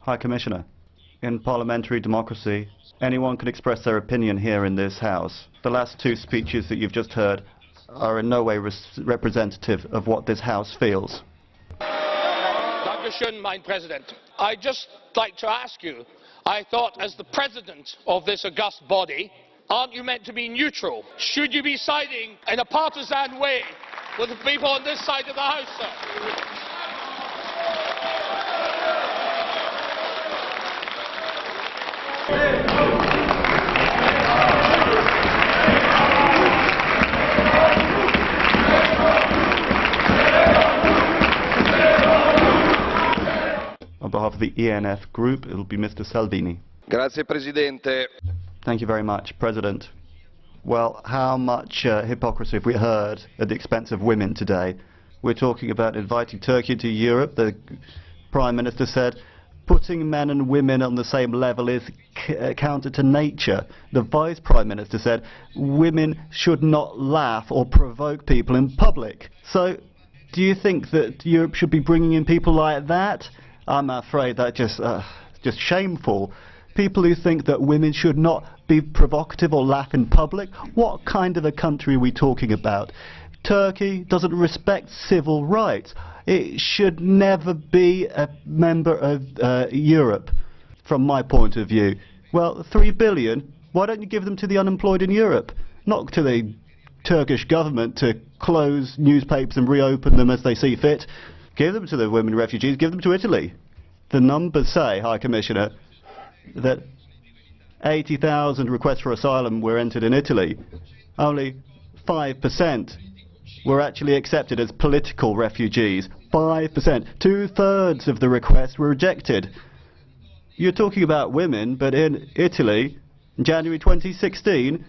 High Commissioner, in parliamentary democracy, anyone can express their opinion here in this House. The last two speeches that you've just heard are in no way representative of what this House feels. Dankeschön, mein President. I'd just like to ask you, I thought as the President of this august body, aren't you meant to be neutral? Should you be siding in a partisan way with the people on this side of the House, sir? On behalf of the ENF group, it will be Mr. Salvini. Grazie, Presidente. Thank you very much, President. Well, how much hypocrisy have we heard at the expense of women today? We're talking about inviting Turkey to Europe. The Prime Minister said putting men and women on the same level is counter to nature. The Vice Prime Minister said women should not laugh or provoke people in public. So, do you think that Europe should be bringing in people like that? I'm afraid that's just shameful. People who think that women should not be provocative or laugh in public? What kind of a country are we talking about? Turkey doesn't respect civil rights. It should never be a member of Europe, from my point of view. Well, 3 billion, why don't you give them to the unemployed in Europe? Not to the Turkish government to close newspapers and reopen them as they see fit. Give them to the women refugees, give them to Italy. The numbers say, High Commissioner, that 80,000 requests for asylum were entered in Italy. Only 5% were actually accepted as political refugees. 5%. 2/3 of the requests were rejected. You're talking about women, but in Italy, in January 2016,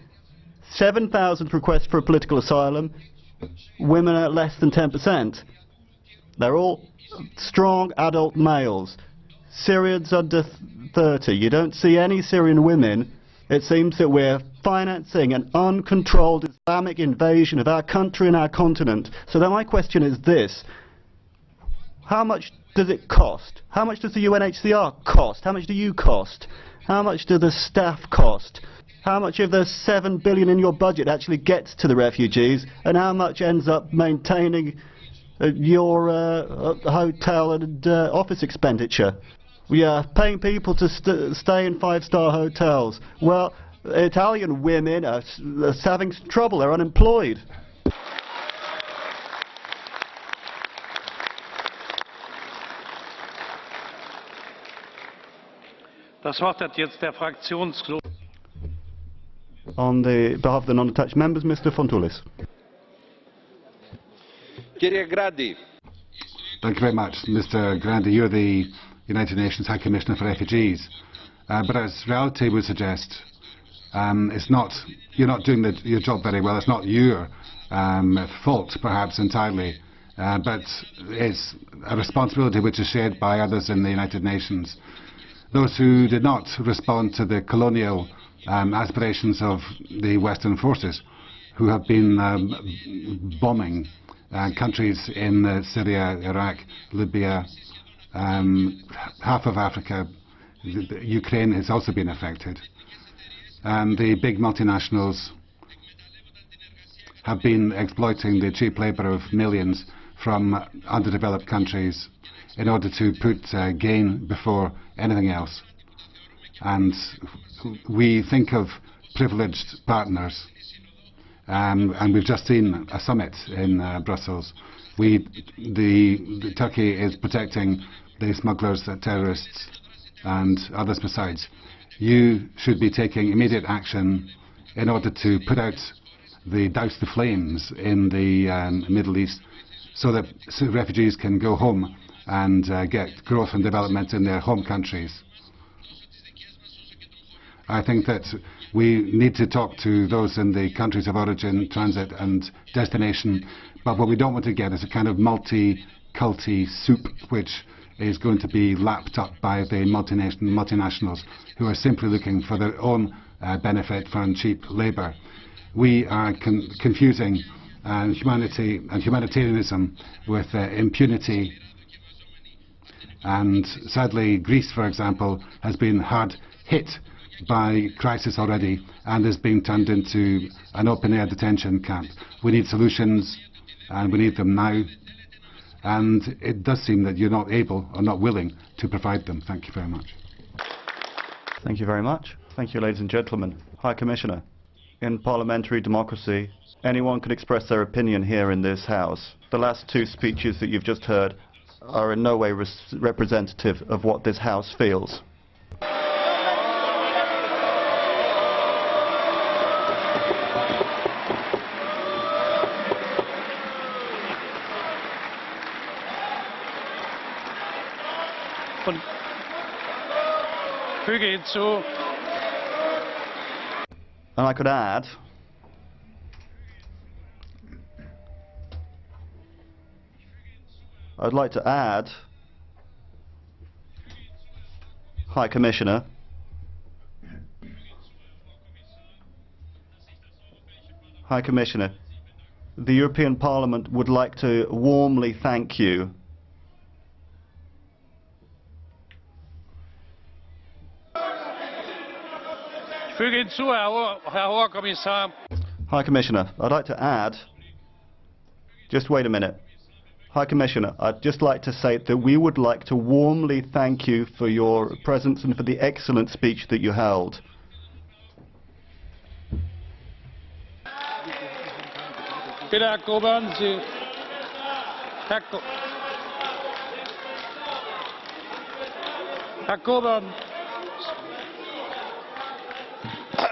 7,000 requests for political asylum. Women are less than 10%. They're all strong adult males. Syrians under 30. You don't see any Syrian women. It seems that we're financing an uncontrolled Islamic invasion of our country and our continent. So then my question is this. How much does it cost? How much does the UNHCR cost? How much do you cost? How much do the staff cost? How much of the 7 billion in your budget actually gets to the refugees? And how much ends up maintaining your hotel and office expenditure? We are paying people to stay in 5-star hotels. Well, Italian women are having trouble. They're unemployed. Das Wort hat jetzt der Fraktionslos. On the behalf of the non-attached members, Mr. Fontoulis. Kyrie Grandi. Thank you very much, Mr. Grandi. You're the United Nations High Commissioner for Refugees. But as reality would suggest, you're not doing your job very well. It's not your fault, perhaps, entirely. But it's a responsibility which is shared by others in the United Nations. Those who did not respond to the colonial aspirations of the Western forces, who have been bombing countries in Syria, Iraq, Libya, half of Africa. Ukraine has also been affected. And the big multinationals have been exploiting the cheap labour of millions from underdeveloped countries in order to put gain before anything else. And we think of privileged partners, and we've just seen a summit in Brussels. Turkey is protecting the smugglers, the terrorists, and others besides. You should be taking immediate action in order to put out douse the flames in the Middle East, so that refugees can go home and get growth and development in their home countries. I think that we need to talk to those in the countries of origin, transit and destination, but what we don't want to get is a kind of multi-culti soup which is going to be lapped up by the multinationals who are simply looking for their own benefit from cheap labour. We are confusing humanity and humanitarianism with impunity. And sadly, Greece, for example, has been hard hit by crisis already and is being turned into an open-air detention camp. We need solutions, and we need them now. And it does seem that you're not able or not willing to provide them. Thank you very much. Thank you very much. Thank you, ladies and gentlemen. High Commissioner, in parliamentary democracy, anyone can express their opinion here in this House. The last two speeches that you've just heard are in no way representative of what this House feels. Und füge hinzu, And I could add, I'd like to add, High Commissioner, High Commissioner, the European Parliament would like to warmly thank you ich füge hinzu, Herr Hoher Kommissar, High Commissioner, I'd like to add, just wait a minute. High Commissioner, I'd just like to say that we would like to warmly thank you for your presence and for the excellent speech that you held. bitte Herr Coburn, Sie, Herr Coburn,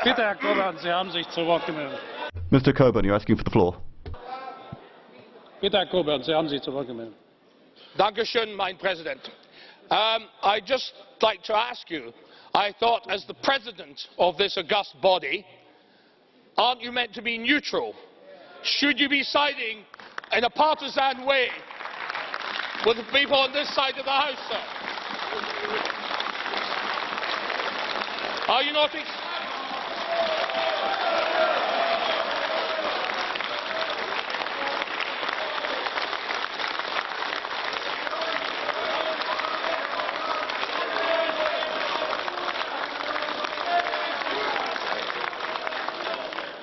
bitte Herr Coburn, Sie haben sich zu Wort gemeldet. Mr. Coburn, you're asking for the floor. Bitte Herr Coburn, Sie haben sich zu Wort gemeldet. Dankeschön, mein President. I'd just like to ask you, I thought as the president of this august body, aren't you meant to be neutral? Should you be siding in a partisan way with the people on this side of the House, sir? Are you not?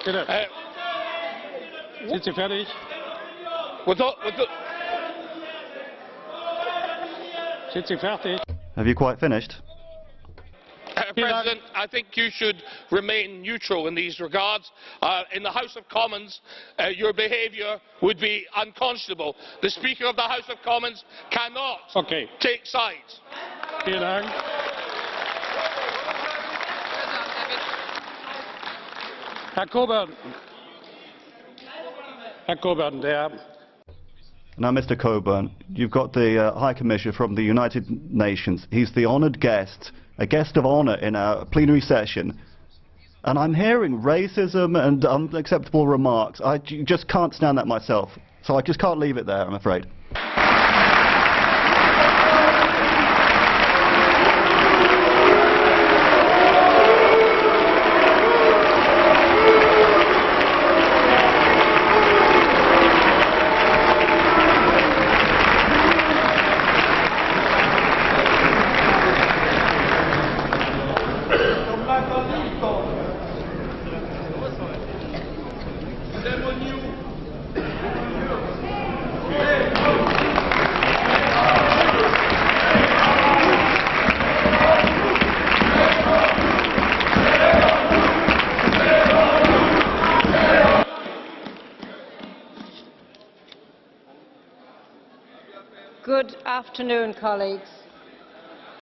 Bitte. Sind Sie fertig? Sind Sie fertig? Have you quite finished? President, I think you should remain neutral in these regards. In the House of Commons, your behaviour would be unconscionable. The Speaker of the House of Commons cannot take sides. Vielen Dank. Herr Coburn, der Now, Mr. Coburn, you've got the High Commissioner from the United Nations. He's the honoured guest, a guest of honour in our plenary session. And I'm hearing racism and unacceptable remarks. I just can't stand that myself. So I just can't leave it there, I'm afraid. Good afternoon, colleagues.